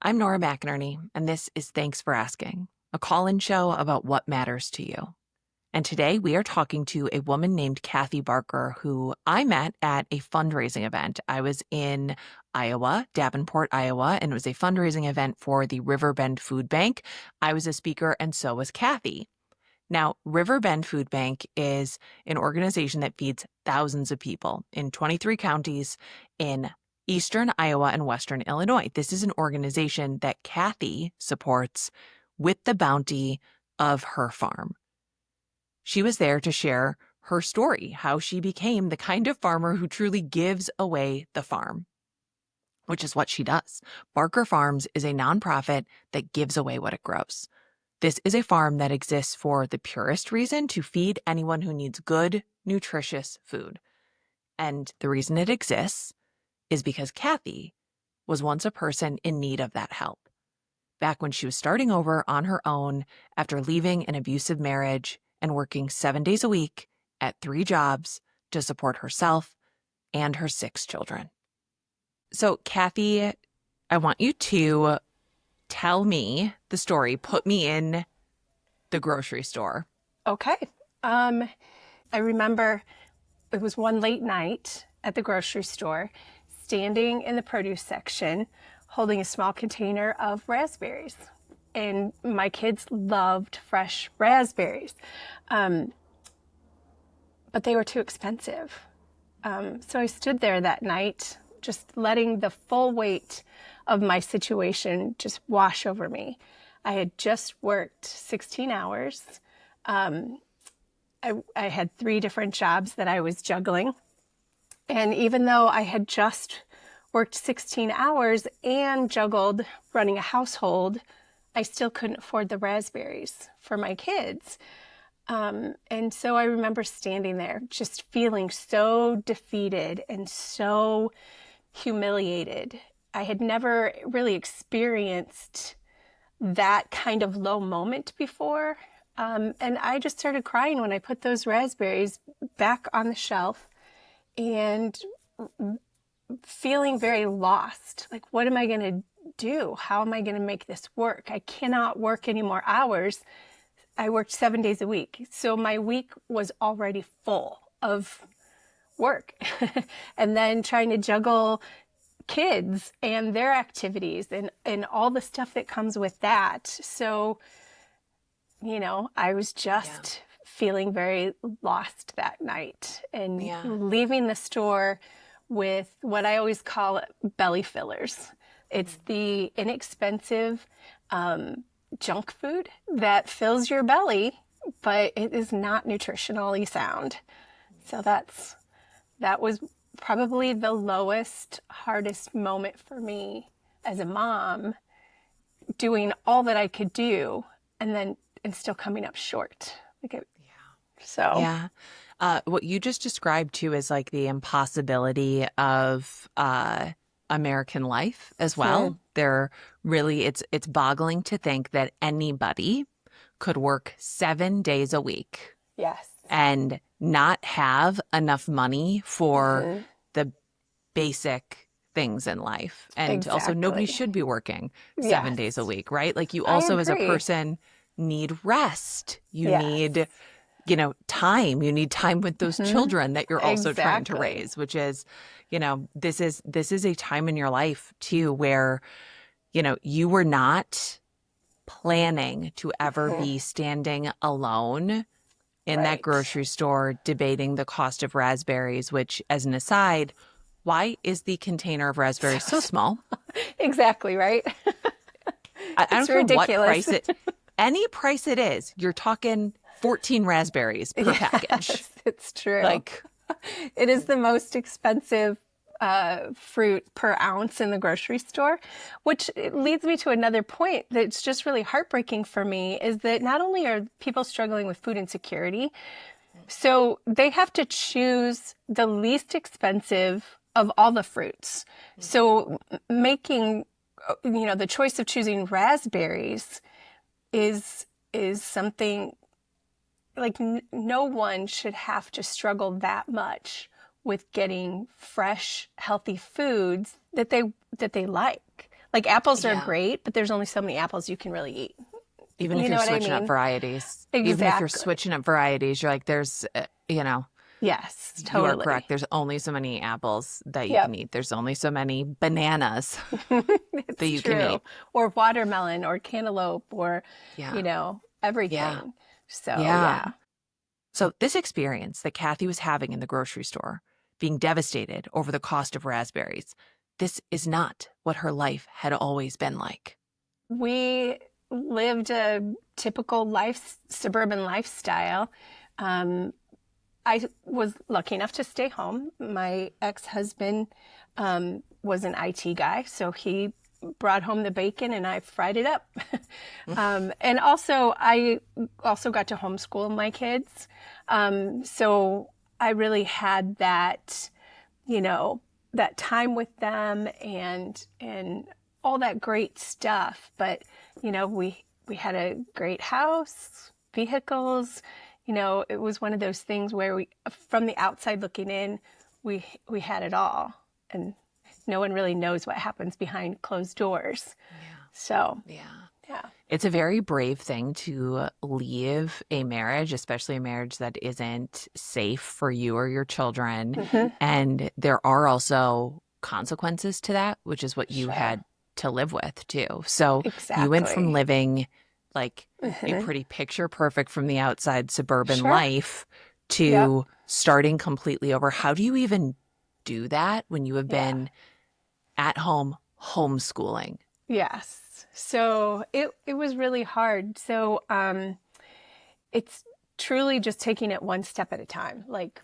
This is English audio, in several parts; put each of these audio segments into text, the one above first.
I'm Nora McInerny, and this is Thanks for Asking, a call-in show about what matters to you. And today we are talking to a woman named Kathy Barker, who I met at a fundraising event. I was in Iowa, Davenport, Iowa, and it was a fundraising event for the Riverbend Food Bank. I was a speaker, and so was Kathy. Now, Riverbend Food Bank is an organization that feeds thousands of people in 23 counties in eastern Iowa and western Illinois. This is an organization that Kathy supports with the bounty of her farm. She was there to share her story, how she became the kind of farmer who truly gives away the farm, which is what she does. Barker Farms is a nonprofit that gives away what it grows. This is a farm that exists for the purest reason to feed anyone who needs good, nutritious food. And the reason it exists is because Kathy was once a person in need of that help. Back when she was starting over on her own after leaving an abusive marriage and working 7 days a week at 3 jobs to support herself and her 6 children. So, Kathy, I want you to tell me the story. Put me in the grocery store. Okay. I remember it was one late night at the grocery store, standing in the produce section, holding a small container of raspberries. And my kids loved fresh raspberries, but they were too expensive. So I stood there that night, just letting the full weight of my situation just wash over me. I had just worked 16 hours. I had 3 different jobs that I was juggling. And even though I had just worked 16 hours and juggled running a household, I still couldn't afford the raspberries for my kids. And so I remember standing there just feeling so defeated and so humiliated. I had never really experienced that kind of low moment before. And I just started crying when I put those raspberries back on the shelf and feeling very lost. Like, what am I going to do? How am I going to make this work? I cannot work any more hours. I worked 7 days a week. So my week was already full of work. And then trying to juggle kids and their activities and all the stuff that comes with that. So, I was just feeling very lost that night and leaving the store with what I always call belly fillers. It's the inexpensive junk food that fills your belly, but it is not nutritionally sound. So that was probably the lowest, hardest moment for me as a mom, doing all that I could do and still coming up short. What you just described too is like the impossibility of American life as well. There really, it's boggling to think that anybody could work 7 days a week. Yes. And not have enough money for the basic things in life. And also nobody should be working 7 days a week, right? Like you also as a person need rest. You need, time. You need time with those children that you're also trying to raise, which is, this is a time in your life too, where, you were not planning to ever be standing alone in that grocery store debating the cost of raspberries, which, as an aside, why is the container of raspberries so small? Exactly, right? I don't care ridiculous. Any price it is, you're talking 14 raspberries per package. Yes, it's true. It is the most expensive fruit per ounce in the grocery store, which leads me to another point that's just really heartbreaking for me, is that not only are people struggling with food insecurity, so they have to choose the least expensive of all the fruits. So making, the choice of choosing raspberries is something like no one should have to struggle that much with getting fresh, healthy foods that they like. Like apples are Yeah. great, but there's only so many apples you can really eat. Even if You know you're what I switching up mean? varieties, even if you're Exactly. switching up varieties, you're like, Yes, you are correct. totally. There's only so many apples that you can Yep. eat. There's only so many bananas that It's you can true. eat. Or watermelon or cantaloupe or, Yeah. Yeah. everything. So, Yeah. yeah. So, this experience that Kathy was having in the grocery store, being devastated over the cost of raspberries, this is not what her life had always been like. We lived a typical suburban lifestyle. Um, I was lucky enough to stay home. My ex-husband was an IT guy, so he brought home the bacon and I fried it up. And also, I also got to homeschool my kids. So I really had that, you know, that time with them and all that great stuff. But, we had a great house, vehicles. It was one of those things where from the outside looking in, we had it all. And no one really knows what happens behind closed doors. Yeah. So, Yeah. yeah. It's a very brave thing to leave a marriage, especially a marriage that isn't safe for you or your children. Mm-hmm. And there are also consequences to that, which is what you Sure. had to live with too. So you went from Exactly. living like a Mm-hmm. pretty picture perfect from the outside suburban Sure. life Yep. to starting completely over. How do you even do that when you have Yeah. been at home homeschooling? Yes. So it was really hard. So it's truly just taking it one step at a time, like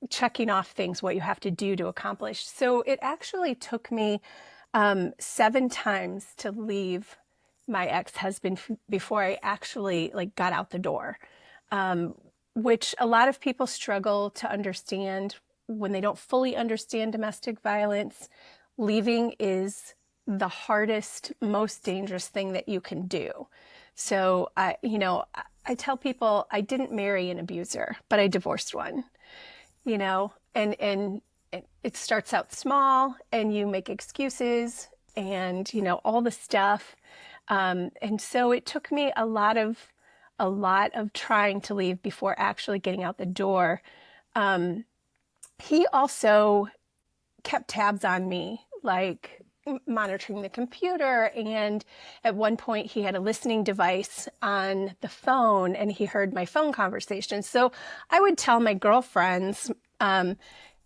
checking off things, what you have to do to accomplish. So it actually took me 7 times to leave my ex-husband before I actually like got out the door, which a lot of people struggle to understand when they don't fully understand domestic violence. Leaving is the hardest, most dangerous thing that you can do. So I tell people I didn't marry an abuser, but I divorced one. And it starts out small, and you make excuses, and all the stuff. And so it took me a lot of trying to leave before actually getting out the door. He also kept tabs on me, like monitoring the computer. And at one point, he had a listening device on the phone, and he heard my phone conversation. So I would tell my girlfriends, I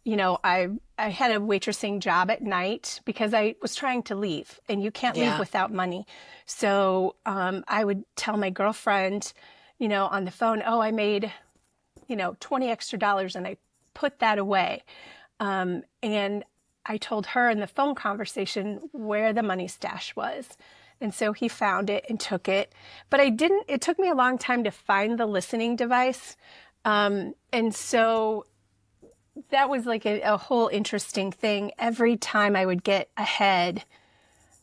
had a waitressing job at night because I was trying to leave, and you can't leave Yeah. without money. So I would tell my girlfriend, on the phone, oh, I made, $20 extra, and I put that away. And I told her in the phone conversation where the money stash was. And so he found it and took it. But it took me a long time to find the listening device. And so that was like a whole interesting thing. Every time I would get ahead,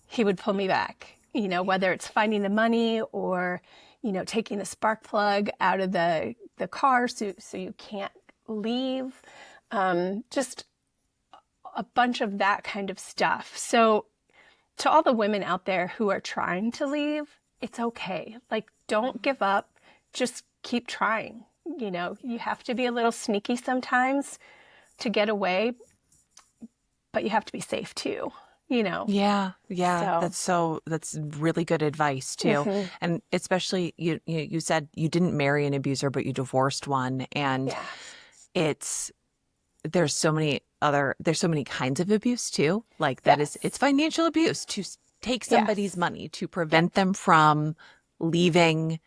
he would pull me back, whether it's finding the money or, taking the spark plug out of the car so you can't leave. Just a bunch of that kind of stuff. So to all the women out there who are trying to leave, it's okay. Like, don't give up. Just keep trying. You have to be a little sneaky sometimes to get away, but you have to be safe too, Yeah, yeah, So, that's really good advice too. mhm. And especially you said you didn't marry an abuser, but you divorced one, and Yeah. it's there's so many kinds of abuse too. Like it's Yes. financial abuse to take somebody's Yes. money to Yep. prevent them from leaving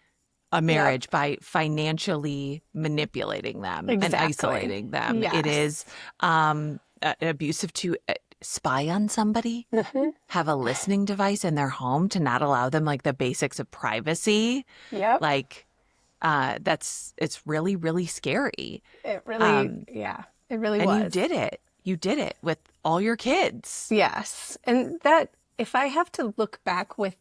a Yep. marriage by financially manipulating them and Exactly. isolating them. It Yes. is abusive to spy on somebody, Hmm. have a listening device in their home to not allow them like the basics of privacy. Yep. Like it's really, really scary. It really, Um, yeah, it really and you was. did it. You did it with all your kids. Yes. And that, if I have to look back with,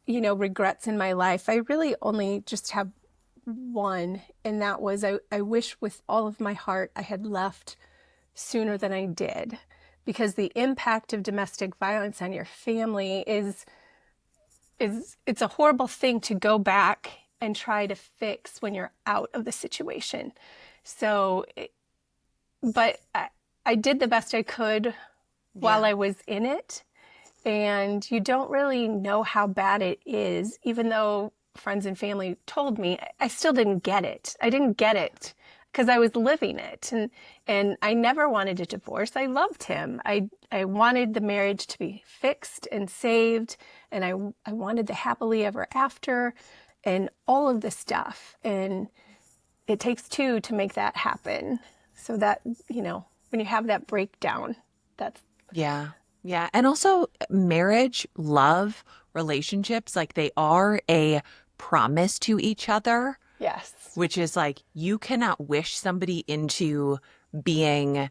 regrets in my life, I really only just have one. And that was I wish with all of my heart I had left sooner than I did. because the impact of domestic violence on your family is it's a horrible thing to go back and try to fix when you're out of the situation. So, but I did the best I could while I was in it. And you don't really know how bad it is, even though friends and family told me. I still didn't get it. I didn't get it because I was living it. And I never wanted a divorce. I loved him. I wanted the marriage to be fixed and saved. And I wanted the happily ever after and all of this stuff. And it takes two to make that happen. So that, when you have that breakdown, that's... Yeah. Yeah. And also marriage, love, relationships, like they are a promise to each other. Yes. Which is like, you cannot wish somebody into being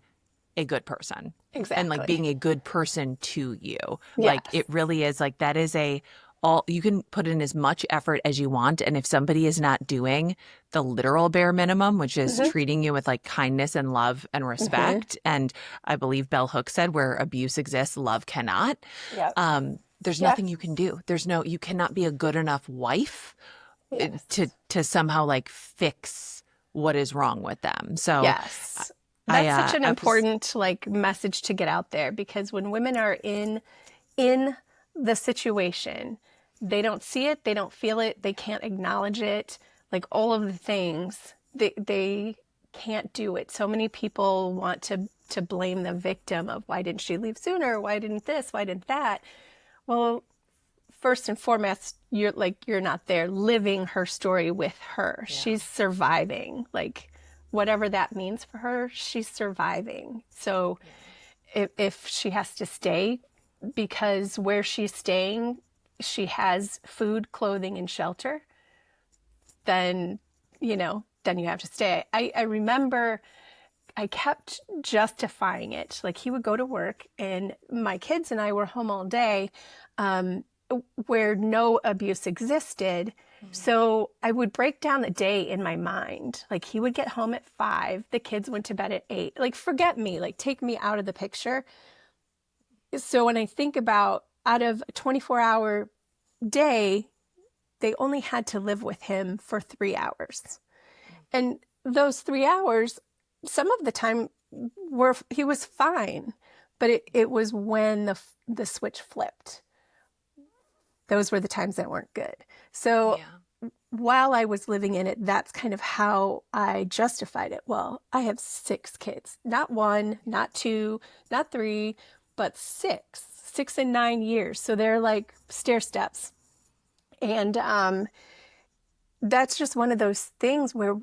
a good person. Exactly. And like being a good person to you. Yes. Like it really is like, that is you can put in as much effort as you want. And if somebody is not doing the literal bare minimum, which is treating you with like kindness and love and respect. And I believe Bell Hooks said, where abuse exists, love cannot. Yep. There's nothing you can do. You cannot be a good enough wife to somehow like fix what is wrong with them. So yes, that's such an important like message to get out there, because when women are in the situation, they don't see it, they don't feel it, they can't acknowledge it, like all of the things, they can't do it. So many people want to blame the victim of, why didn't she leave sooner? Why didn't this? Why didn't that? Well, first and foremost, you're not there living her story with her. Yeah. She's surviving, like whatever that means for her, she's surviving. So if she has to stay because where she's staying, she has food, clothing, and shelter, then you have to stay. I remember I kept justifying it. Like he would go to work and my kids and I were home all day, where no abuse existed. So I would break down the day in my mind. Like he would get home at 5, the kids went to bed at 8. Like forget me, like take me out of the picture. So when I think about, out of a 24-hour day, they only had to live with him for 3 hours. And those 3 hours, some of the time he was fine, but it was when the switch flipped. Those were the times that weren't good. So while I was living in it, that's kind of how I justified it. Well, I have 6 kids, not 1, not 2, not 3, but 6 and 9 years. So they're like stair steps. And that's just one of those things where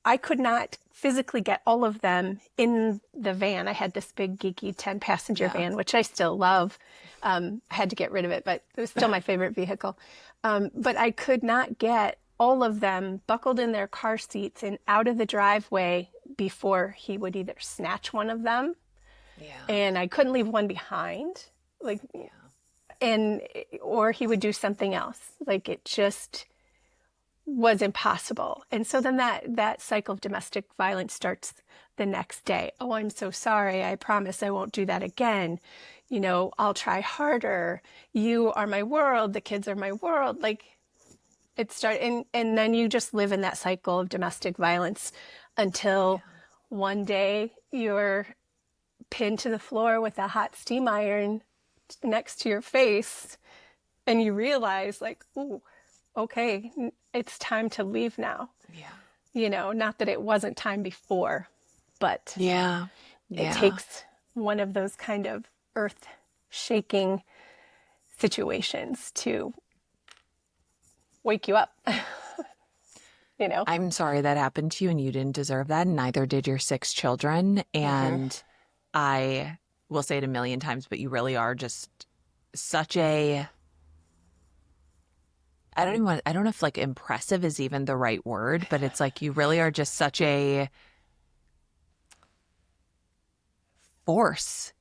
I could not physically get all of them in the van. I had this big geeky 10-passenger van, which I still love. I had to get rid of it, but it was still my favorite vehicle. But I could not get all of them buckled in their car seats and out of the driveway before he would either snatch one of them, and I couldn't leave one behind, or he would do something else. Like it just was impossible. And so then that cycle of domestic violence starts the next day. Oh, I'm so sorry. I promise I won't do that again. I'll try harder. You are my world. The kids are my world. Like it started. And then you just live in that cycle of domestic violence until one day you're pinned to the floor with a hot steam iron next to your face. And you realize like, ooh, okay, it's time to leave now. Not that it wasn't time before, but it takes one of those kind of earth shaking situations to wake you up. I'm sorry that happened to you and you didn't deserve that. And neither did your 6 children. And I will say it a million times, but you really are just such a, I don't know if like impressive is even the right word, but it's like you really are just such a force,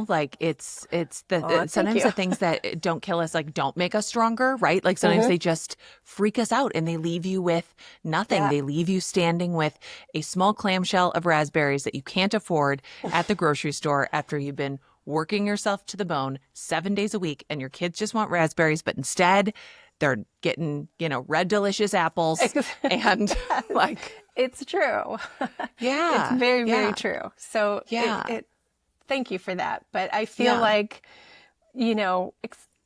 like it's sometimes the things that don't kill us, like don't make us stronger, right? Like sometimes they just freak us out and they leave you with nothing. They leave you standing with a small clamshell of raspberries that you can't afford at the grocery store after you've been working yourself to the bone 7 days a week, and your kids just want raspberries, but instead they're getting, red delicious apples and like, it's true. It's yeah, very, very yeah, true. So yeah, thank you for that. But I feel yeah, like,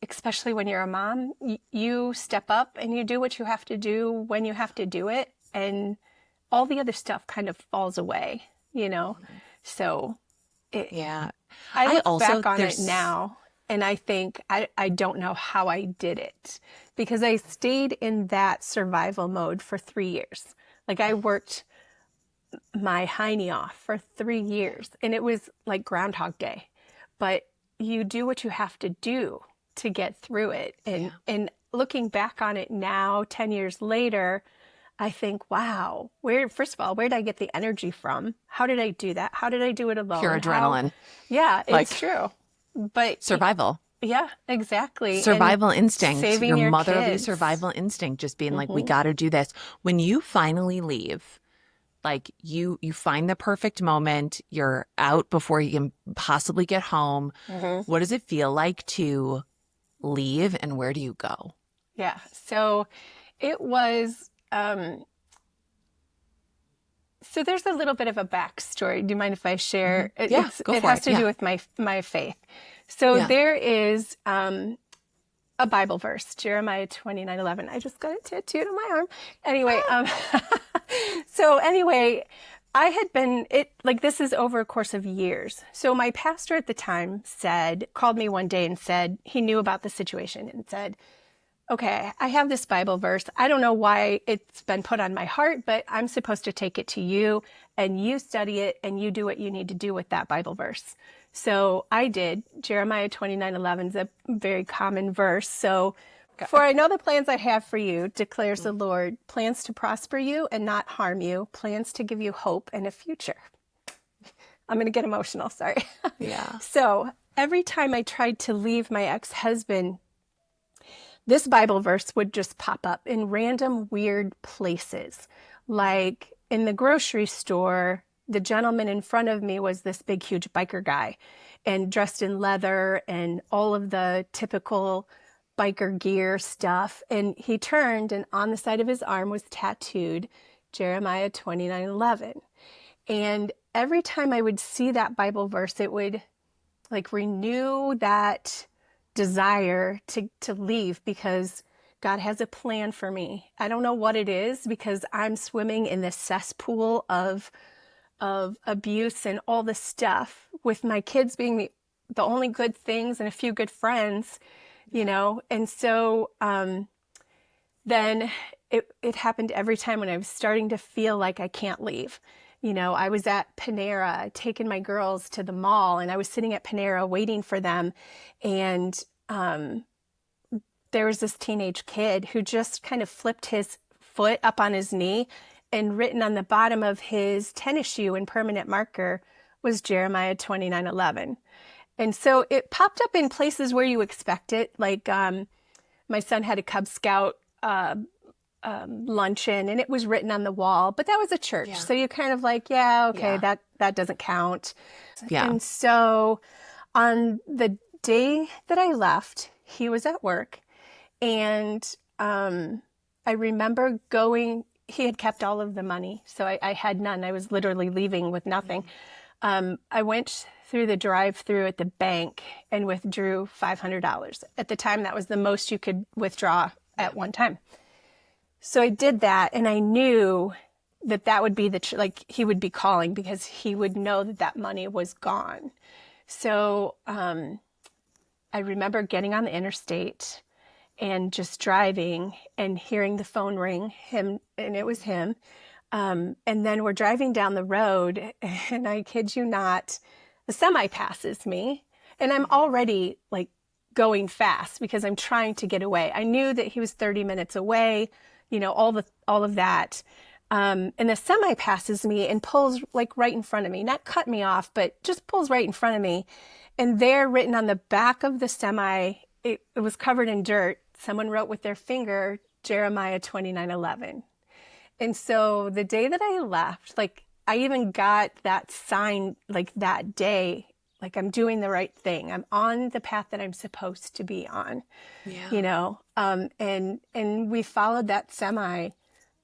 especially when you're a mom, you step up and you do what you have to do when you have to do it. And all the other stuff kind of falls away, So yeah. I I look also, back on it there's, now and I think I don't know how I did it because I stayed in that survival mode for 3 years. Like I worked my hiney off for 3 years and it was like Groundhog Day. But you do what you have to do to get through it. yeah. And looking back on it now, 10 years later, I think, wow, first of all, where did I get the energy from? How did I do that? How did I do it Pure alone? adrenaline, Yeah, it's like true. But survival. yeah, exactly. And Survival instinct, saving your your motherly kids. survival instinct, just being like, we Hmm. got to do this. When you finally leave, like you find the perfect moment, you're out before you can possibly get home. Hmm. What does it feel like to leave, and where do you go? Yeah. So it was, so there's a little bit of a backstory. Do you mind if I share? Yeah, go It for has it. to do Yeah. with my faith. So Yeah. there is a Bible verse, Jeremiah 29:11. I just got it tattooed on my arm. Anyway, so anyway, I had been like this is over a course of years. So my pastor at the time called me one day and said he knew about the situation and said, okay, I have this Bible verse. I don't know why it's been put on my heart, but I'm supposed to take it to you and you study it and you do what you need to do with that Bible verse. So I did. Jeremiah 29:11 is a very common verse. So, for I know the plans I have for you, declares the Lord, plans to prosper you and not harm you, plans to give you hope and a future. I'm going to get emotional, sorry. Yeah. So every time I tried to leave my ex-husband, this Bible verse would just pop up in random weird places. Like in the grocery store, the gentleman in front of me was this big, huge biker guy and dressed in leather and all of the typical biker gear stuff. And he turned, and on the side of his arm was tattooed Jeremiah 29:11. And every time I would see that Bible verse, it would like renew that desire to leave because God has a plan for me. I don't know what it is because I'm swimming in this cesspool of abuse and all this stuff with my kids being the only good things and a few good friends, And so then it happened every time when I was starting to feel like I can't leave. I was at Panera, taking my girls to the mall, and I was sitting at Panera waiting for them. And there was this teenage kid who just kind of flipped his foot up on his knee, and written on the bottom of his tennis shoe in permanent marker was Jeremiah 29:11. And so it popped up in places where you expect it. Like my son had a Cub Scout luncheon and it was written on the wall, but that was a church. Yeah. So you're kind of like, yeah, okay, Yeah. that doesn't count. Yeah. And so on the day that I left, he was at work, and I remember he had kept all of the money. So I had none. I was literally leaving with nothing. I went through the drive-through at the bank and withdrew $500. At the time, that was the most you could withdraw at one time. So I did that, and I knew that would be he would be calling because he would know that money was gone. So I remember getting on the interstate and just driving and hearing the phone ring, and it was him. And then we're driving down the road, and I kid you not, a semi passes me, and I'm already like going fast because I'm trying to get away. I knew that he was 30 minutes away, all of that. And the semi passes me and pulls like right in front of me, not cut me off, but just pulls right in front of me. And there, written on the back of the semi, it was covered in dirt. Someone wrote with their finger, Jeremiah 29:11. And so the day that I left, like I even got that sign like that day like I'm doing the right thing. I'm on the path that I'm supposed to be on, you Yeah. know? And we followed that semi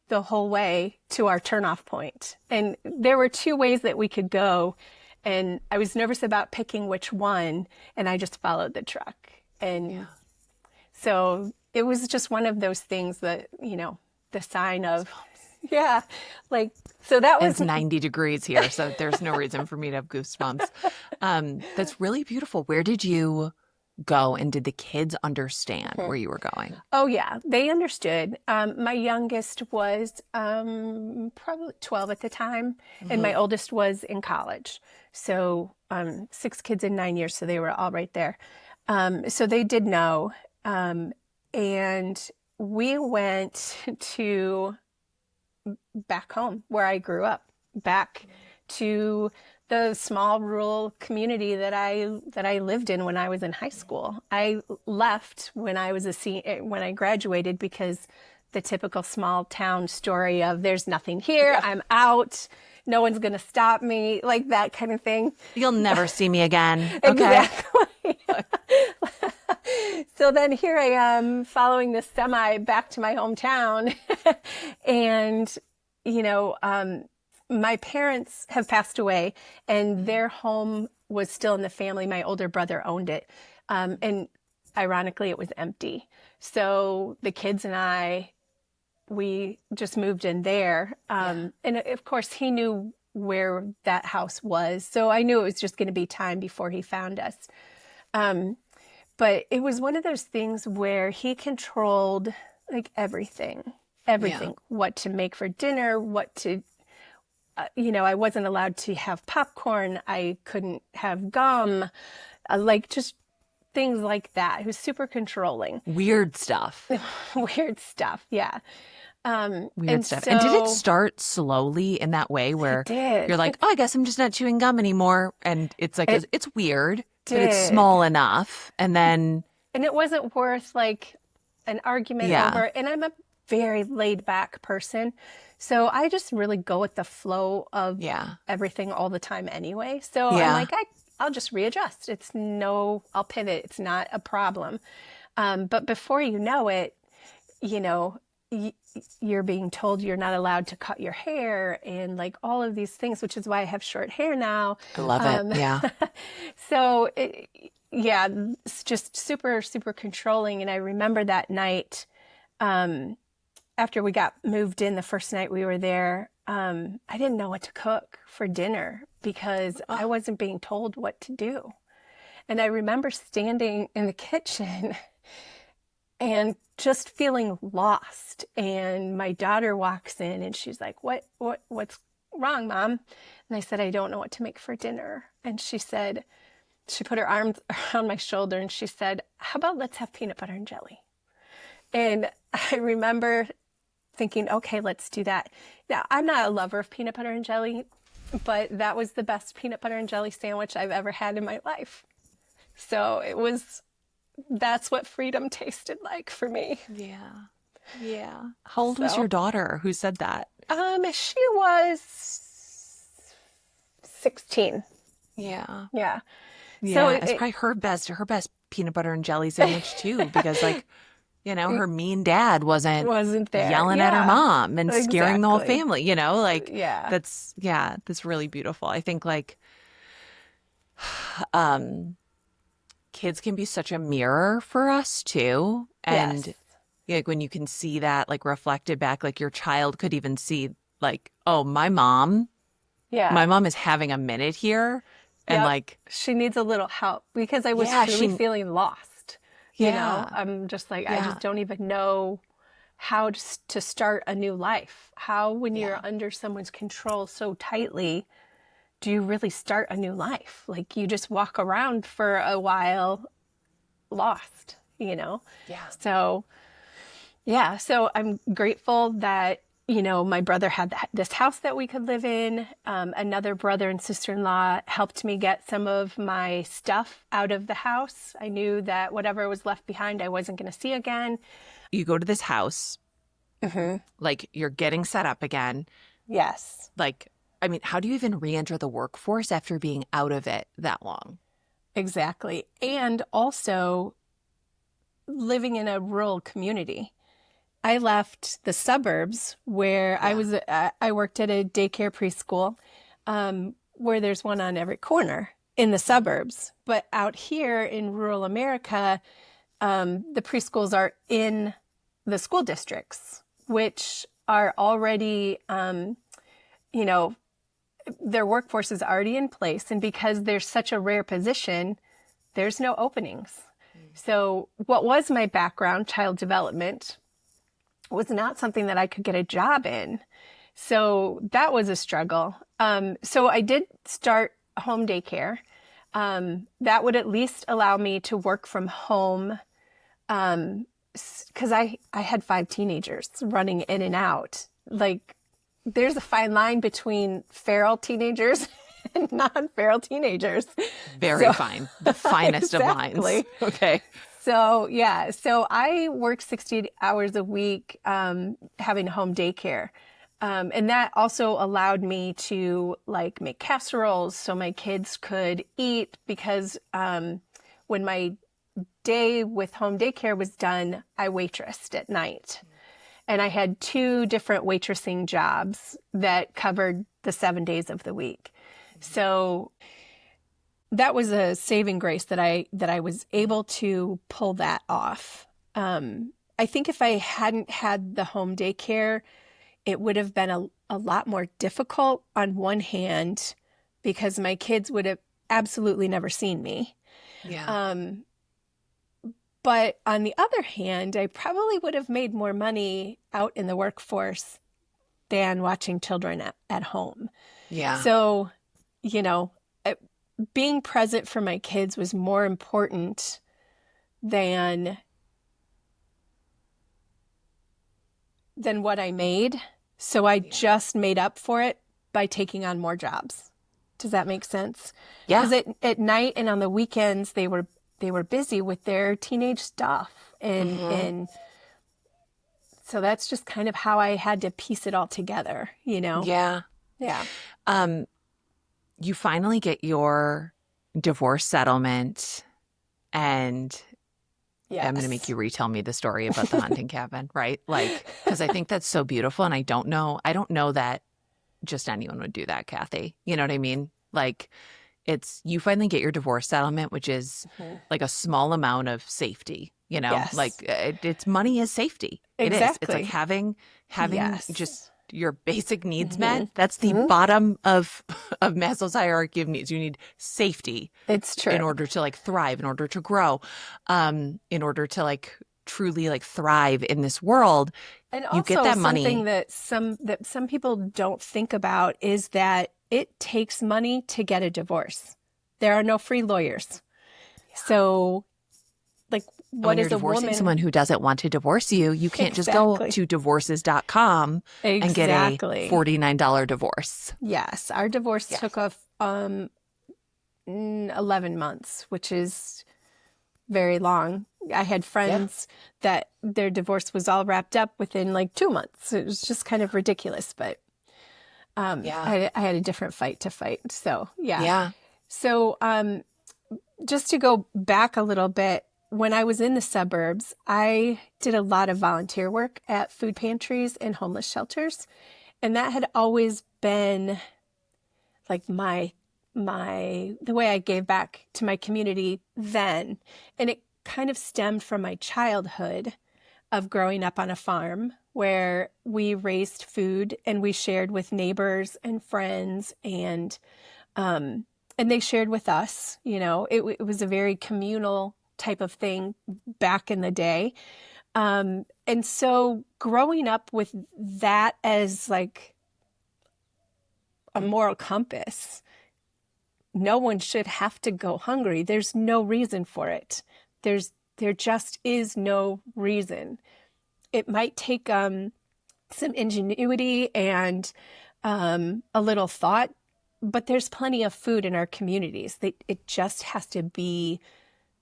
the whole way to our turnoff point. And there were two ways that we could go. And I was nervous about picking which one. And I just followed the truck. And so it was just one of those things that, you know, the sign of, yeah, like, so that It's was, 90 degrees here, so there's no reason for me to have goosebumps. That's really beautiful. Where did you go, and did the kids understand where you were going? oh yeah, they understood. My youngest was probably 12 at the time, and my oldest was in college. So 6 kids in 9 years, so they were all right there. So they did know. And we went to back home where I grew up, back to the small rural community that I lived in when I was in high school. I left when I was when I graduated because the typical small town story of there's nothing here, I'm out, no one's going to stop me, like that kind of thing. You'll never see me again. Okay. Exactly. So then here I am following this semi back to my hometown. And, you know, my parents have passed away and their home was still in the family. My older brother owned it. And ironically, it was empty. So the kids and I, we just moved in there. And of course, he knew where that house was. So I knew it was just going to be time before he found us. But it was one of those things where he controlled like everything, what to make for dinner, what to, you know, I wasn't allowed to have popcorn. I couldn't have gum, like just things like that. He was super controlling. Weird stuff. Weird stuff. Yeah. Weird stuff. And did it start slowly in that way where you're like, oh, I guess I'm just not chewing gum anymore. And it's like, it's weird, but it's small enough. And then. And it wasn't worth like an argument over. And I'm a very laid back person. So I just really go with the flow of everything all the time anyway. So I'm like, I'll just readjust. I'll pivot. It's not a problem. But before you know it, you know, you're being told you're not allowed to cut your hair and like all of these things, which is why I have short hair now. I love it. Yeah. So it's just super, super controlling. And I remember that night, after we got moved in, the first night we were there, I didn't know what to cook for dinner because I wasn't being told what to do. And I remember standing in the kitchen and just feeling lost. And my daughter walks in and she's like, what's wrong, Mom? And I said, I don't know what to make for dinner. And she said, she put her arms around my shoulder and she said, how about let's have peanut butter and jelly? And I remember thinking, okay, let's do that. Now, I'm not a lover of peanut butter and jelly, but that was the best peanut butter and jelly sandwich I've ever had in my life. So that's what freedom tasted like for me. Yeah. Yeah. How old was your daughter who said that? She was 16. Yeah. Yeah. Yeah. So it's probably her best peanut butter and jelly sandwich too, because like, you know, her mean dad wasn't there yelling at her mom and scaring the whole family, you know, like, that's really beautiful. I think like, kids can be such a mirror for us too. And like when you can see that like reflected back, like your child could even see like, oh, my mom is having a minute here. And like, she needs a little help because I was really feeling lost. You know, I'm just like, I just don't even know how to start a new life. How, when you're under someone's control so tightly, do you really start a new life? Like you just walk around for a while lost, you know? Yeah. So I'm grateful that, you know, my brother had this house that we could live in. Another brother and sister-in-law helped me get some of my stuff out of the house. I knew that whatever was left behind, I wasn't going to see again. You go to this house, like you're getting set up again. Yes. Like, I mean, how do you even re-enter the workforce after being out of it that long? Exactly. And also living in a rural community. I left the suburbs where I worked at a daycare preschool, where there's one on every corner in the suburbs. But out here in rural America, the preschools are in the school districts, which are already, you know, their workforce is already in place. And because there's such a rare position, there's no openings. So what was my background, child development, was not something that I could get a job in. So that was a struggle. So I did start home daycare. That would at least allow me to work from home, because I had 5 teenagers running in and out. Like, there's a fine line between feral teenagers and non-feral teenagers. Very fine. The finest of lines. Okay. So, yeah. So I worked 60 hours a week, having home daycare. And that also allowed me to like make casseroles so my kids could eat, because when my day with home daycare was done, I waitressed at night. And I had 2 different waitressing jobs that covered the 7 days of the week. So that was a saving grace that I was able to pull that off. I think if I hadn't had the home daycare, it would have been a lot more difficult on one hand, because my kids would have absolutely never seen me. Yeah. But on the other hand, I probably would have made more money out in the workforce than watching children at home. Yeah. So, you know, being present for my kids was more important than what I made. So I just made up for it by taking on more jobs. Does that make sense? Yeah. Because at night and on the weekends, they were busy with their teenage stuff. And so that's just kind of how I had to piece it all together, you know? Yeah. Yeah. You finally get your divorce settlement, and Yes. I'm going to make you retell me the story about the hunting cabin, right? Like, because I think that's so beautiful, and I don't know that just anyone would do that, Kathy. You know what I mean? Like, you finally get your divorce settlement, which is like a small amount of safety, you know, Yes. like it's money is safety. Exactly. It is. It's like having Yes. just your basic needs met. That's the bottom of Maslow's hierarchy of needs. You need safety. It's true. In order to like thrive, in order to grow, in order to like truly like thrive in this world. And you also get that money. Something that some people don't think about is that it takes money to get a divorce. There are no free lawyers. Yeah. So, like, what is a woman? Someone who doesn't want to divorce you, you can't just go to divorces.com and get a $49 divorce. Yes. Our divorce took 11 months, which is very long. I had friends that their divorce was all wrapped up within like 2 months. It was just kind of ridiculous, but I had a different fight to fight. So, yeah. Yeah. So, just to go back a little bit, when I was in the suburbs, I did a lot of volunteer work at food pantries and homeless shelters. And that had always been like the way I gave back to my community then. And it kind of stemmed from my childhood of growing up on a farm where we raised food and we shared with neighbors and friends, and they shared with us. You know, it was a very communal type of thing back in the day. And so growing up with that as like a moral compass, no one should have to go hungry. There's no reason for it. There just is no reason. It might take some ingenuity and a little thought, but there's plenty of food in our communities. It just has to be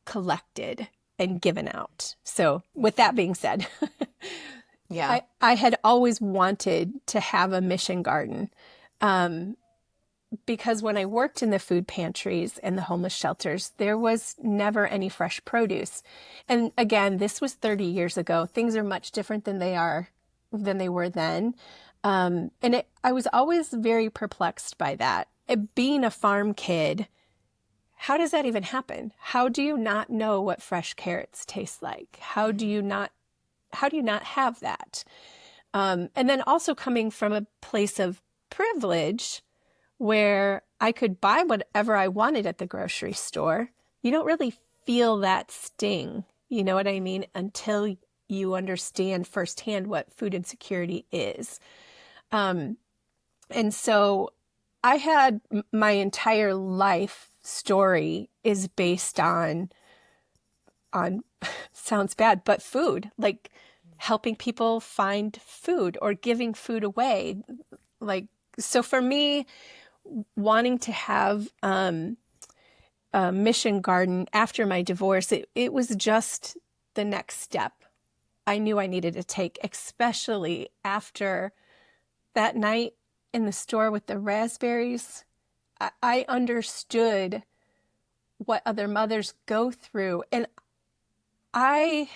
collected and given out. So with that being said, I had always wanted to have a mission garden. because when I worked in the food pantries and the homeless shelters, there was never any fresh produce. And again, this was 30 years ago. Things are much different than they were then. I was always very perplexed by that. Being a farm kid, how does that even happen? How do you not know what fresh carrots taste like? How do you not have that? And then also coming from a place of privilege where I could buy whatever I wanted at the grocery store, you don't really feel that sting, you know what I mean, until you understand firsthand what food insecurity is. And so I had my entire life story is based on sounds bad, but food, like helping people find food or giving food away. Like, so for me, wanting to have a mission garden after my divorce, it was just the next step I knew I needed to take, especially after that night in the store with the raspberries. I understood what other mothers go through, and I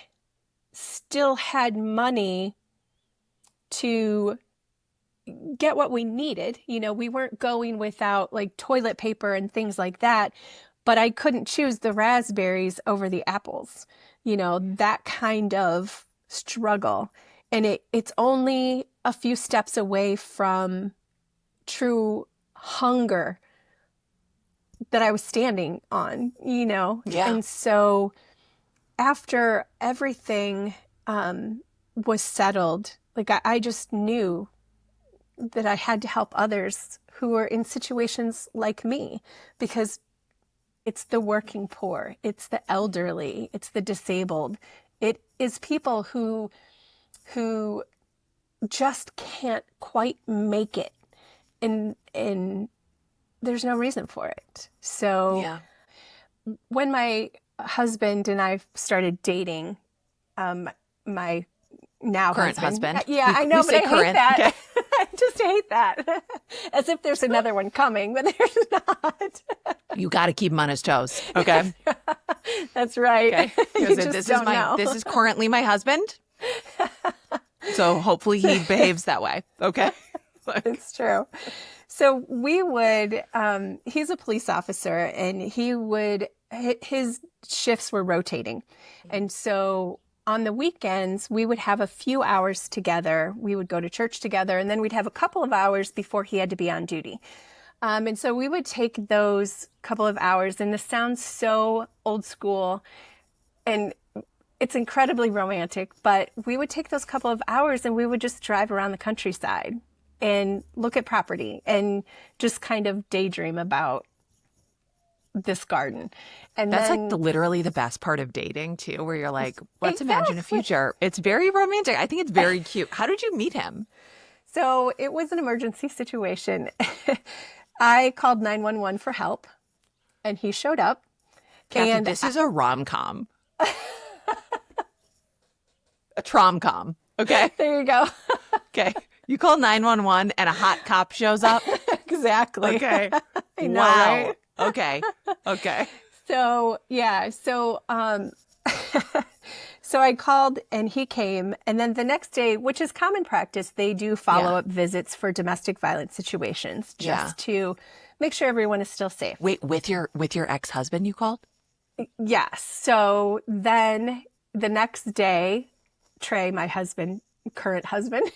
still had money to get what we needed. You know, we weren't going without like toilet paper and things like that, but I couldn't choose the raspberries over the apples, you know, that kind of struggle. And it's only a few steps away from true hunger that I was standing on, you know? Yeah. And so after everything was settled, like I just knew that I had to help others who were in situations like me, because it's the working poor, it's the elderly, it's the disabled. It is people who just can't quite make it, and there's no reason for it. So Yeah. when my husband and I started dating, my now Current husband. Yeah, I know, but I hate that. Okay. I just hate that. As if there's another one coming, but there's not. You got to keep him on his toes. Okay. That's right. Okay. You just don't know. This is currently my husband. So hopefully he behaves that way. Okay. It's true. So we would, he's a police officer, and his shifts were rotating. And so on the weekends, we would have a few hours together. We would go to church together, and then we'd have a couple of hours before he had to be on duty. And so we would take those couple of hours, and this sounds so old school, and it's incredibly romantic, but we would take those couple of hours and we would just drive around the countryside and look at property and just kind of daydream about this garden. And that's then, like literally the best part of dating too, where you're like, let's imagine a future. It's very romantic. I think it's very cute. How did you meet him? So it was an emergency situation. I called 911 for help, and he showed up. Kathy, and this is a rom-com. A trom-com. Okay. There you go. Okay. You call 911 and a hot cop shows up. Exactly. Okay. I know, Wow. right? Okay. Okay. So, yeah. So, so I called and he came. And then the next day, which is common practice, they do follow-up visits for domestic violence situations just to make sure everyone is still safe. Wait, with your ex-husband you called? Yes. So then the next day, Trey, my husband, current husband,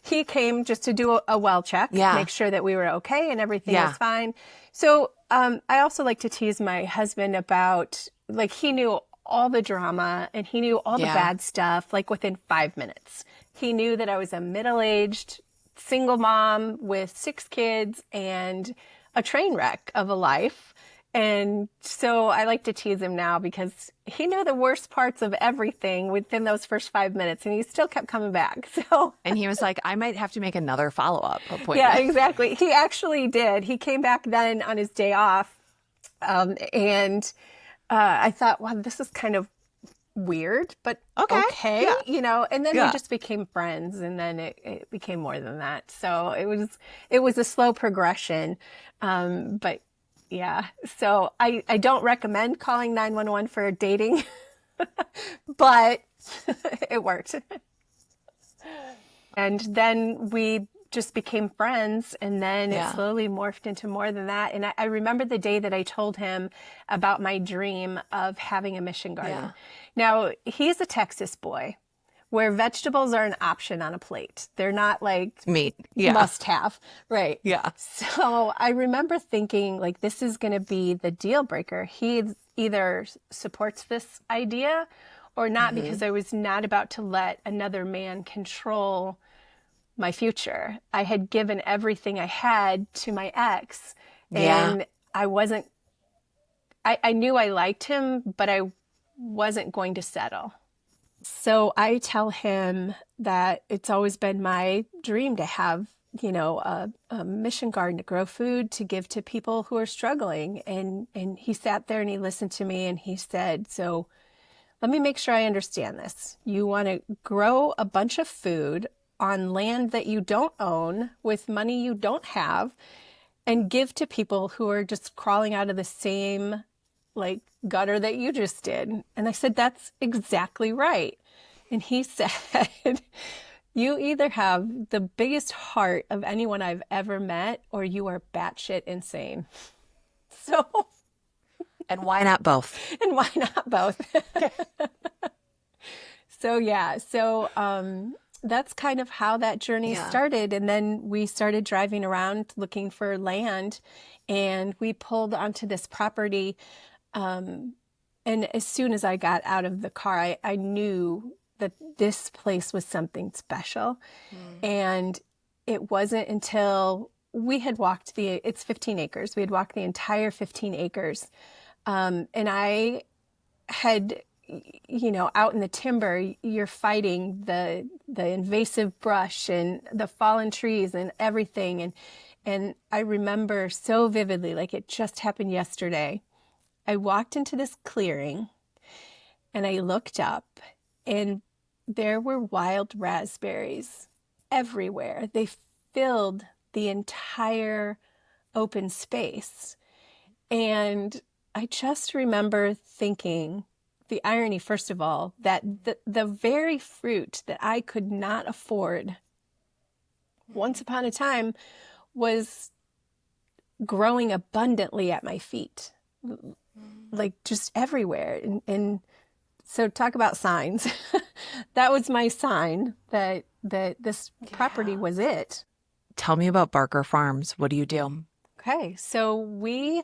he came just to do a well check, make sure that we were okay and everything was fine. So I also like to tease my husband about, like, he knew all the drama and he knew all the bad stuff, like within 5 minutes. He knew that I was a middle-aged single mom with 6 kids and a train wreck of a life. And so I like to tease him now because he knew the worst parts of everything within those first 5 minutes, and he still kept coming back. So, and he was like, I might have to make another follow-up appointment. Yeah, exactly. He actually did. He came back then on his day off. And I thought, wow, this is kind of weird, but Okay. Yeah. you know, and then we Yeah. just became friends, and then it became more than that. So it was a slow progression. But yeah, so I don't recommend calling 911 for dating, but it worked. And then we just became friends, and then it Yeah. slowly morphed into more than that. And I remember the day that I told him about my dream of having a mission garden. Yeah. Now, he's a Texas boy where vegetables are an option on a plate. They're not like Meat. Yeah. must have, right? Yeah. So I remember thinking, like, this is going to be the deal breaker. He either supports this idea or not, because I was not about to let another man control my future. I had given everything I had to my ex, Yeah. and I knew I liked him, but I wasn't going to settle. So I tell him that it's always been my dream to have, you know, a mission garden to grow food to give to people who are struggling. And he sat there and he listened to me and he said, so let me make sure I understand this. You want to grow a bunch of food on land that you don't own with money you don't have and give to people who are just crawling out of the same like gutter that you just did. And I said, that's exactly right. And he said, you either have the biggest heart of anyone I've ever met, or you are batshit insane. So, And why not both? and why not both? So, yeah. So, that's kind of how that journey started. And then we started driving around looking for land, and we pulled onto this property. And as soon as I got out of the car, I knew that this place was something special. And it wasn't until we had walked it's 15 acres. We had walked the entire 15 acres. And I had, you know, out in the timber, you're fighting the invasive brush and the fallen trees and everything. And I remember so vividly, like it just happened yesterday. I walked into this clearing and I looked up, and there were wild raspberries everywhere. They filled the entire open space. And I just remember thinking, the irony, first of all, that the very fruit that I could not afford once upon a time was growing abundantly at my feet, like just everywhere. And so talk about signs. That was my sign that this property was it. Tell me about Barker Farms. What do you do? Okay, so we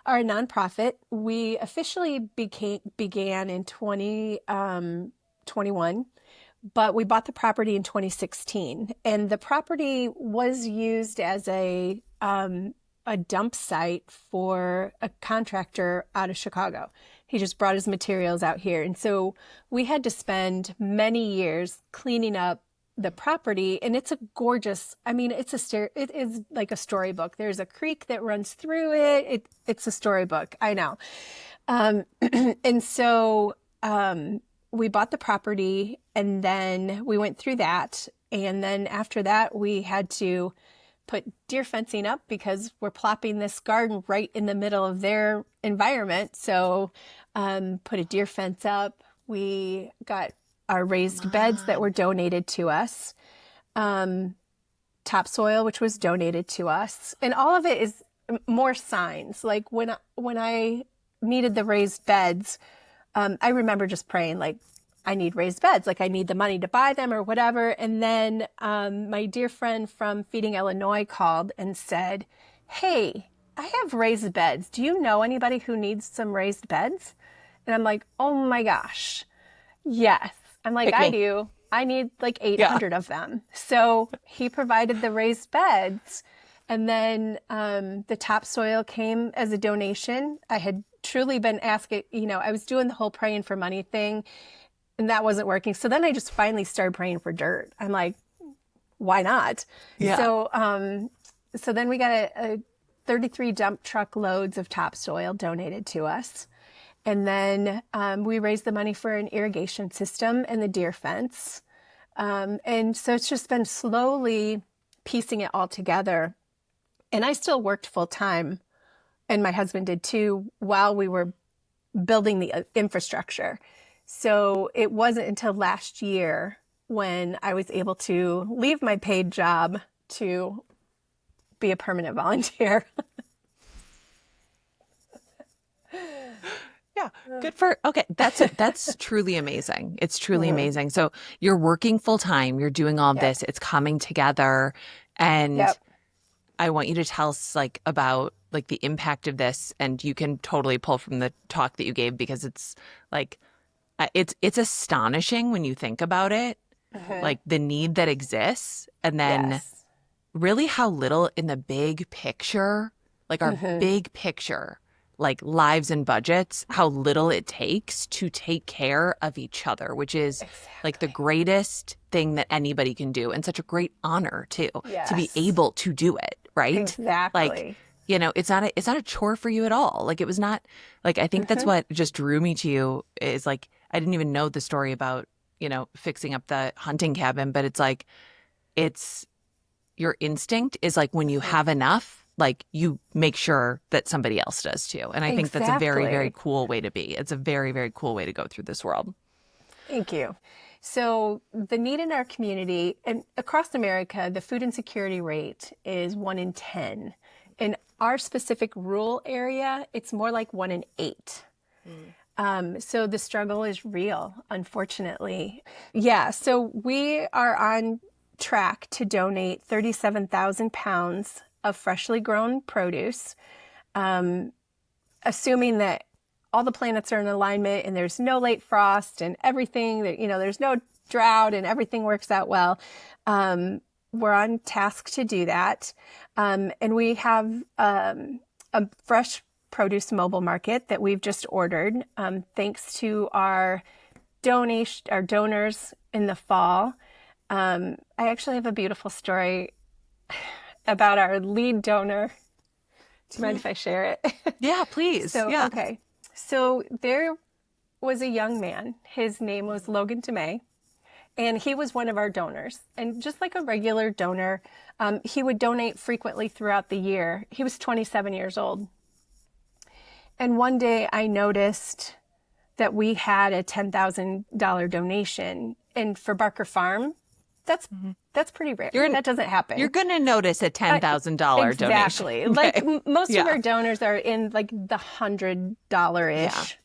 are a nonprofit. We officially began in 2021, but we bought the property in 2016. And the property was used as a dump site for a contractor out of Chicago. He just brought his materials out here. And so we had to spend many years cleaning up the property, and it's a gorgeous, I mean, it is like a storybook. There's a creek that runs through it. It's a storybook. I know. And so we bought the property, and then we went through that. And then after that, we had to put deer fencing up because we're plopping this garden right in the middle of their environment. So put a deer fence up. We got our raised beds that were donated to us, topsoil, which was donated to us. And all of it is more signs. Like when I needed the raised beds, I remember just praying, like, I need raised beds, like I need the money to buy them or whatever. And then my dear friend from Feeding Illinois called and said, hey, I have raised beds. Do you know anybody who needs some raised beds? And I'm like, oh my gosh, yes. I'm like, I do. I need like 800 of them. So he provided the raised beds. And then the topsoil came as a donation. I had truly been asking, you know, I was doing the whole praying for money thing, and that wasn't working. So then I just finally started praying for dirt. I'm like, why not? Yeah. So then we got a 33 dump truck loads of topsoil donated to us. And then we raised the money for an irrigation system and the deer fence. And so it's just been slowly piecing it all together. And I still worked full time, and my husband did too, while we were building the infrastructure. So it wasn't until last year when I was able to leave my paid job to be a permanent volunteer. Yeah, good for, okay, that's truly amazing. It's truly amazing. So you're working full time, you're doing all Yep. this, it's coming together, and Yep. I want you to tell us like about like the impact of this, and you can totally pull from the talk that you gave because it's like it's astonishing when you think about it, like the need that exists, and then Yes. really how little in the big picture, like our big picture, like lives and budgets, how little it takes to take care of each other, which is like the greatest thing that anybody can do, and such a great honor too, to be Yes. able to do it, right? Like, Exactly. it's not a chore for you at all. Like it was not like, I think that's what just drew me to you is like, I didn't even know the story about, fixing up the hunting cabin, but it's like, it's your instinct is like when you have enough, like you make sure that somebody else does too. And I think that's a very, very Exactly. cool way to be. It's a very, very cool way to go through this world. Thank you. So the need in our community and across America, the food insecurity rate is 1 in 10. In our specific rural area, it's more like 1 in 8. So the struggle is real, unfortunately. Yeah, so we are on track to donate 37,000 pounds of freshly grown produce, assuming that all the planets are in alignment and there's no late frost and everything, that there's no drought and everything works out well. We're on task to do that. And we have a fresh produce mobile market that we've just ordered, thanks to our donors in the fall. I actually have a beautiful story about our lead donor. Do you mind if I share it? Yeah, please. Yeah. Okay. So there was a young man. His name was Logan, and he was one of our donors. And just like a regular donor, he would donate frequently throughout the year. He was 27 years old. And one day I noticed that we had a $10,000 donation. And for Barker Farm, that's pretty rare. That doesn't happen. You're going to notice a $10,000 donation. Exactly. Like most of our donors are in like the $100-ish,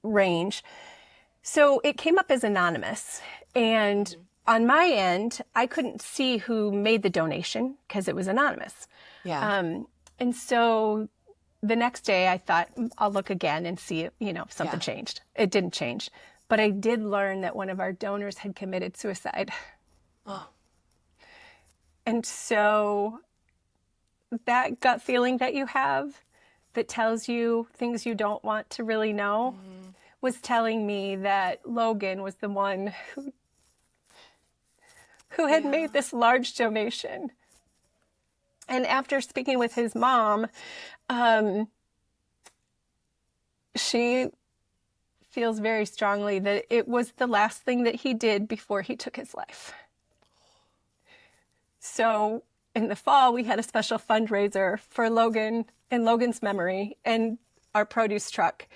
range. So it came up as anonymous. And on my end, I couldn't see who made the donation because it was anonymous. Yeah. And so the next day I thought, I'll look again and see if something changed. It didn't change. But I did learn that one of our donors had committed suicide. Oh. And so that gut feeling that you have that tells you things you don't want to really know was telling me that Logan was the one who had made this large donation. And after speaking with his mom, she feels very strongly that it was the last thing that he did before he took his life. So in the fall, we had a special fundraiser for Logan in Logan's memory, and our produce truck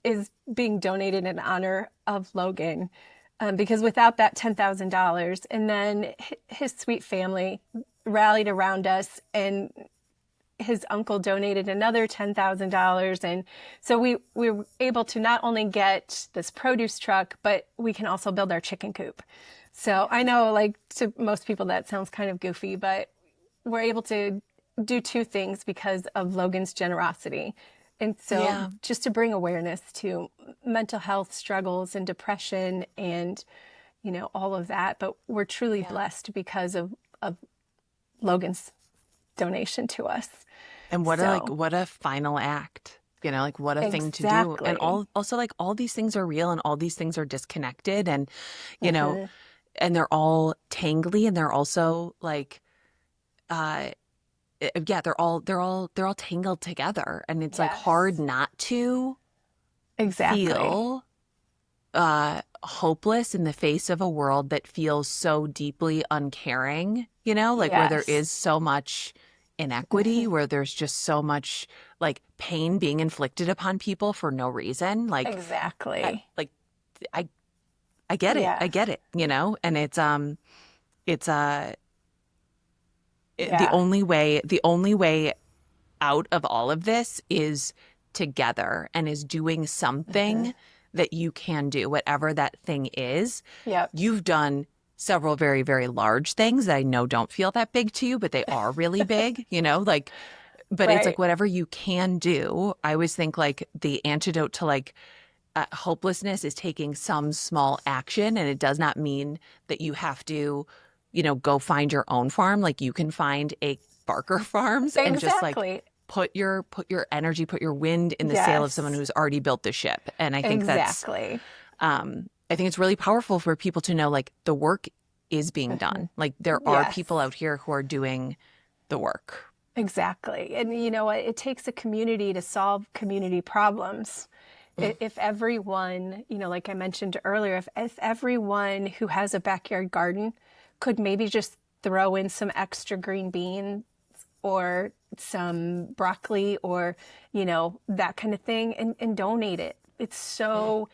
is being donated in honor of Logan, because without that $10,000, and then his sweet family rallied around us, and his uncle donated another $10,000. And so we were able to not only get this produce truck, but we can also build our chicken coop. So I know, like, to most people that sounds kind of goofy, but we're able to do two things because of Logan's generosity. And so just to bring awareness to mental health struggles and depression and, all of that. But we're truly blessed because of Logan's donation to us. And what a final act, like what a thing to do. And also like all these things are real and all these things are disconnected, and, and they're all tangly, and they're also like, yeah, they're all tangled together, and it's like Yes, hard not to exactly. feel hopeless in the face of a world that feels so deeply uncaring, like where there Yes. is so much inequity, Hmm. where there's just so much like pain being inflicted upon people for no reason. Exactly. Like I I get it. I Yes. get it, and it's Yeah. the only way out of all of this is together, and is doing Hmm. something that you can do, whatever that thing is. Yep. You've done several very, very large things that I know don't feel that big to you, but they are really big, but it's like Right. whatever you can do. I always think like the antidote to like hopelessness is taking some small action. And it does not mean that you have to, go find your own farm. Like you can find a Barker Farms and just like Exactly. put your energy, put your wind in the sail of someone Yes. who's already built the ship. And Exactly. I think it's really powerful for people to know like the work is being Hmm. done. Like there are Yes. people out here who are doing the work. Exactly. And you know what? It takes a community to solve community problems. If everyone, like I mentioned earlier, if everyone who has a backyard garden could maybe just throw in some extra green beans or some broccoli or, that kind of thing and donate it. It's so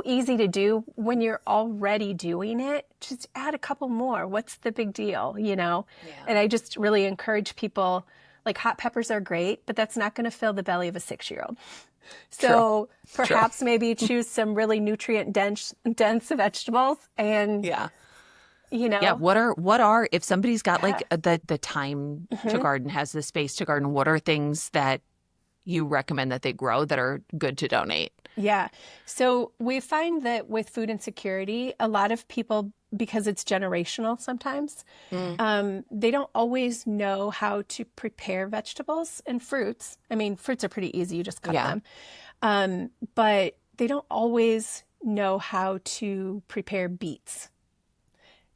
easy to do when you're already doing it. Just add a couple more. What's the big deal? Yeah. And I just really encourage people, like hot peppers are great, but that's not going to fill the belly of a 6-year-old. True. So True. perhaps maybe choose some really nutrient dense vegetables and, Yeah. you Yeah, know, what are if somebody's got yeah. like the time to garden, has the space to garden, what are things that you recommend that they grow that are good to donate? Yeah. So we find that with food insecurity, a lot of people, because it's generational sometimes, Mm. they don't always know how to prepare vegetables and fruits. I mean, fruits are pretty easy, you just cut Yeah. them. But they don't always know how to prepare beets.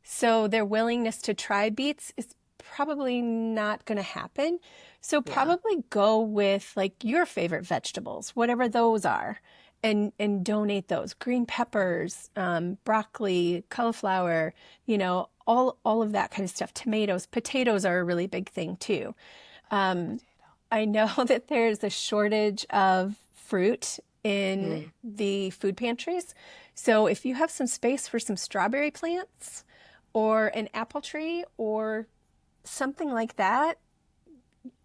So their willingness to try beets is probably not going to happen. So Yeah. probably go with like your favorite vegetables, whatever those are, and donate those. Green peppers, broccoli, cauliflower, all of that kind of stuff. Tomatoes, potatoes are a really big thing too. I know that there's a shortage of fruit in Mm. the food pantries. So if you have some space for some strawberry plants or an apple tree or something like that,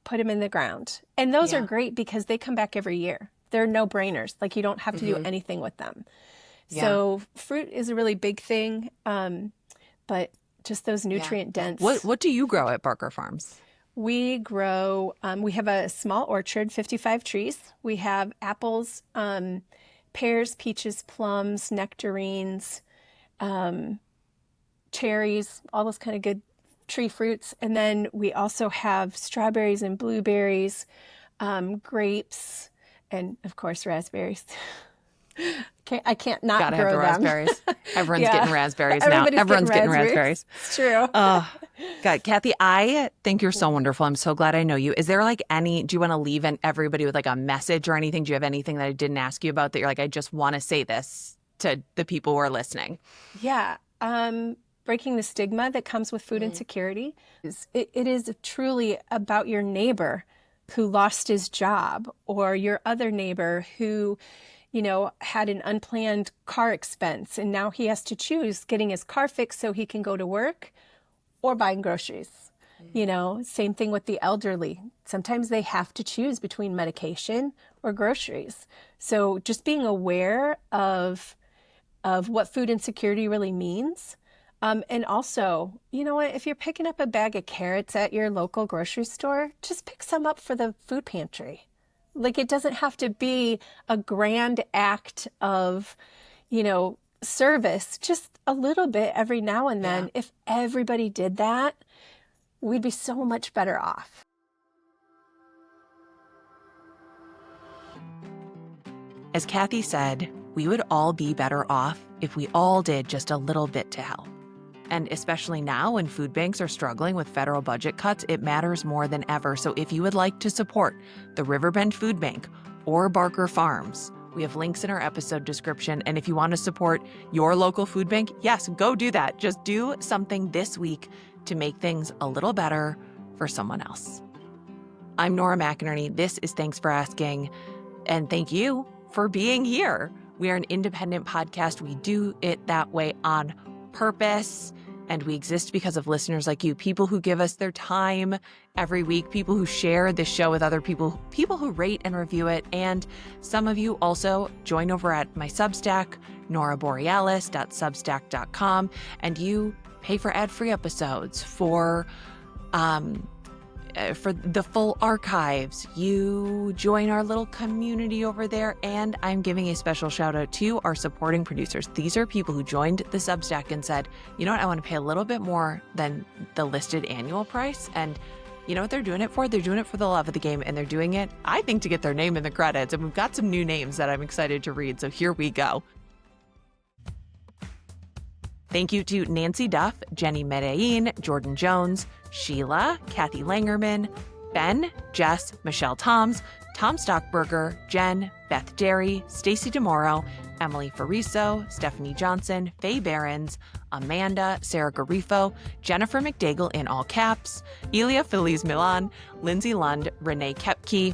put them in the ground. And those are Yeah. great because they come back every year. They're no-brainers. Like you don't have to do Hmm. anything with them. Yeah. So fruit is a really big thing, but just those Yeah. nutrient What dense. what do you grow at Barker Farms? We grow, we have a small orchard, 55 trees. We have apples, pears, peaches, plums, nectarines, cherries, all those kind of good tree fruits. And then we also have strawberries and blueberries, grapes, and of course, raspberries. I can't not Gotta have the grow them. raspberries. Everyone's Yeah, getting raspberries now. everybody's getting Everyone's getting raspberries. raspberries. It's true. Oh, God, Kathy, I think you're so wonderful. I'm so glad I know you. Is there like do you want to leave everybody with like a message or anything? Do you have anything that I didn't ask you about that you're like, I just want to say this to the people who are listening? Yeah. Breaking the stigma that comes with food Mm. insecurity. It is truly about your neighbor who lost his job or your other neighbor who, had an unplanned car expense and now he has to choose getting his car fixed so he can go to work or buying groceries. Same thing with the elderly. Sometimes they have to choose between medication or groceries. So just being aware of what food insecurity really means. And also, you know what, if you're picking up a bag of carrots at your local grocery store, just pick some up for the food pantry. Like it doesn't have to be a grand act of, service, just a little bit every now and Yeah. then. If everybody did that, we'd be so much better off. As Kathy said, we would all be better off if we all did just a little bit to help. And especially now when food banks are struggling with federal budget cuts, it matters more than ever. So if you would like to support the Riverbend Food Bank or Barker Farms, we have links in our episode description. And if you want to support your local food bank, yes, go do that. Just do something this week to make things a little better for someone else. I'm Nora McInerny. This is Thanks for Asking. And thank you for being here. We are an independent podcast. We do it that way on purpose. And we exist because of listeners like you, people who give us their time every week, people who share this show with other people, people who rate and review it. And some of you also join over at my Substack, noraborealis.substack.com, and you pay for ad-free episodes, for the full archives. You join our little community over there, and I'm giving a special shout out to our supporting producers. These are people who joined the Substack and said, you know what, I want to pay a little bit more than the listed annual price. And you know what they're doing it for? They're doing it for the love of the game, and they're doing it, I think, to get their name in the credits. And we've got some new names that I'm excited to read, so here we go. Thank you to Nancy Duff, Jenny Medellin, Jordan Jones, Sheila, Kathy Langerman, Ben, Jess, Michelle Toms, Tom Stockberger, Jen, Beth Derry, Stacy DeMoro, Emily Fariso, Stephanie Johnson, Faye Behrens, Amanda, Sarah Garifo, Jennifer McDaigle in all caps, Elia Feliz Milan, Lindsay Lund, Renee Kepke,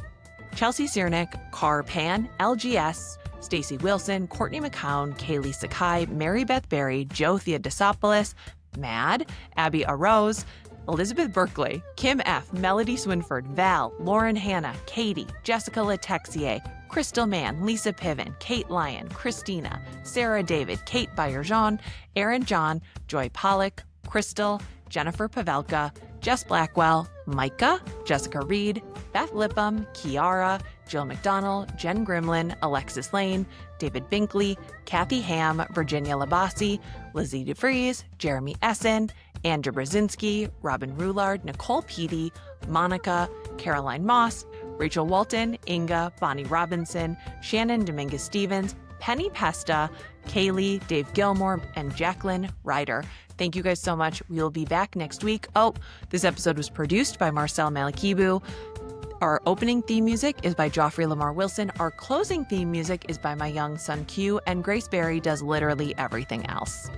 Chelsea Siernick, Car Pan, LGS, Stacey Wilson, Courtney McCown, Kaylee Sakai, Mary Beth Berry, Joe Theodosopoulos, Mad, Abby Arose, Elizabeth Berkeley, Kim F., Melody Swinford, Val, Lauren Hanna, Katie, Jessica Letexier, Crystal Mann, Lisa Piven, Kate Lyon, Christina, Sarah David, Kate Bayer-Jean, Aaron John, Joy Pollock, Crystal, Jennifer Pavelka, Jess Blackwell, Micah, Jessica Reed, Beth Lipham, Kiara, Jill McDonald, Jen Grimlin, Alexis Lane, David Binkley, Kathy Ham, Virginia Labasi, Lizzie DeFries, Jeremy Essen, Andrew Brzezinski, Robin Roulard, Nicole Peedy, Monica, Caroline Moss, Rachel Walton, Inga, Bonnie Robinson, Shannon Dominguez-Stevens, Penny Pesta, Kaylee, Dave Gilmore, and Jacqueline Ryder. Thank you guys so much. We will be back next week. Oh, this episode was produced by Marcel Malekebu. Our opening theme music is by Joffrey Lamar Wilson. Our closing theme music is by my young son Q, and Grace Berry does literally everything else.